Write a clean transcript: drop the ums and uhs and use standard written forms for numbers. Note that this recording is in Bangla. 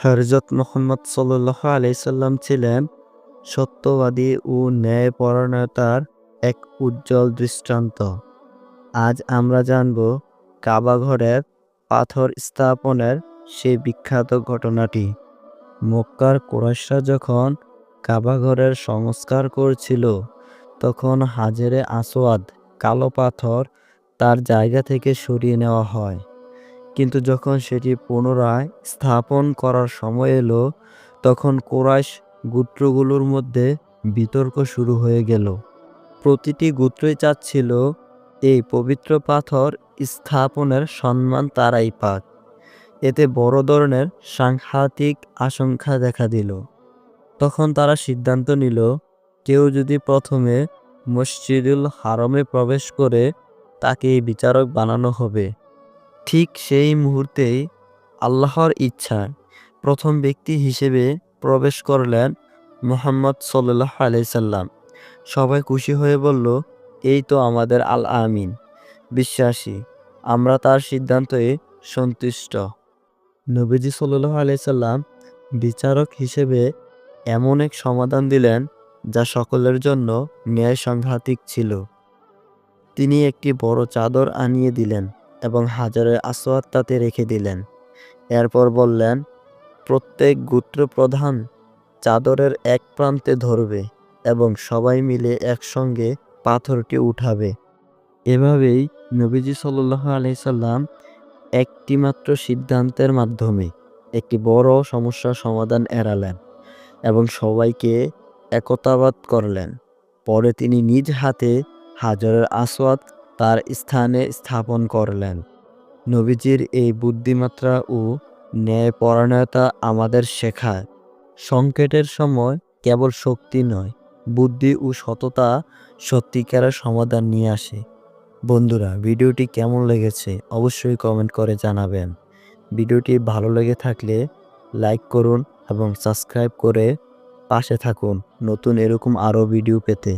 হযরত মুহাম্মদ সাল্লাল্লাহু আলাইহি সাল্লাম ছিলেন সত্যবাদী ও ন্যায়পরায়ণতার এক উজ্জ্বল দৃষ্টান্ত। আজ আমরা জানব কাবা ঘরের পাথর স্থাপনের সেই বিখ্যাত ঘটনাটি। মক্কার কুরাইশরা যখন কাবা ঘরের সংস্কার করছিল, তখন হাজরে আসওয়াদ কালো পাথর তার জায়গা থেকে সরিয়ে নেওয়া হয়। কিন্তু যখন সেটি পুনরায় স্থাপন করার সময় এলো, তখন কুরাইশ গোত্রগুলোর মধ্যে বিতর্ক শুরু হয়ে গেল। প্রতিটি গোত্রই চাচ্ছিল এই পবিত্র পাথর স্থাপনের সম্মান তারাই পাক। এতে বড় ধরনের সাংঘাতিক আশঙ্কা দেখা দিল। তখন তারা সিদ্ধান্ত নিল, কেউ যদি প্রথমে মসজিদুল হারামে প্রবেশ করে, তাকেই বিচারক বানানো হবে। ঠিক সেই মুহূর্তেই আল্লাহর ইচ্ছায় প্রথম ব্যক্তি হিসেবে প্রবেশ করলেন মুহাম্মদ সাল্লাল্লাহু আলাইহি সাল্লাম। সবাই খুশি হয়ে বলল, এই তো আমাদের আল আমিন, বিশ্বাসী, আমরা তার সিদ্ধান্তে সন্তুষ্ট। নবীজি সাল্লাল্লাহু আলাইহি সাল্লাম বিচারক হিসেবে এমন এক সমাধান দিলেন যা সকলের জন্য ন্যায় সাংঘাতিক ছিল। তিনি একটি বড় চাদর আনিয়ে দিলেন এবং হাজরে আসওয়াদ তাতে রেখে দিলেন। এরপর বললেন, প্রত্যেক গোত্র প্রধান চাদরের এক প্রান্তে ধরবে এবং সবাই মিলে একসঙ্গে পাথরটি উঠাবে। এভাবেই নবীজি সাল্লাল্লাহু আলাইহি সাল্লাম একটি মাত্র সিদ্ধান্তের মাধ্যমে একটি বড় সমস্যার সমাধান এড়ালেন এবং সবাইকে একতাবাদ করলেন। পরে তিনি নিজ হাতে হাজরের আসওয়াদ তার স্থানে স্থাপন করলেন। নবীজির এই বুদ্ধিমাত্রা ও ন্যায়পরায়ণতা আমাদের শেখায়, সংকটের সময় কেবল শক্তি নয়, বুদ্ধি ও সততা সত্যিকারের সমাধান নিয়ে আসে। বন্ধুরা, ভিডিওটি কেমন লেগেছে অবশ্যই কমেন্ট করে জানাবেন। ভিডিওটি ভালো লেগে থাকলে লাইক করুন এবং সাবস্ক্রাইব করে পাশে থাকুন নতুন এরকম আরও ভিডিও পেতে।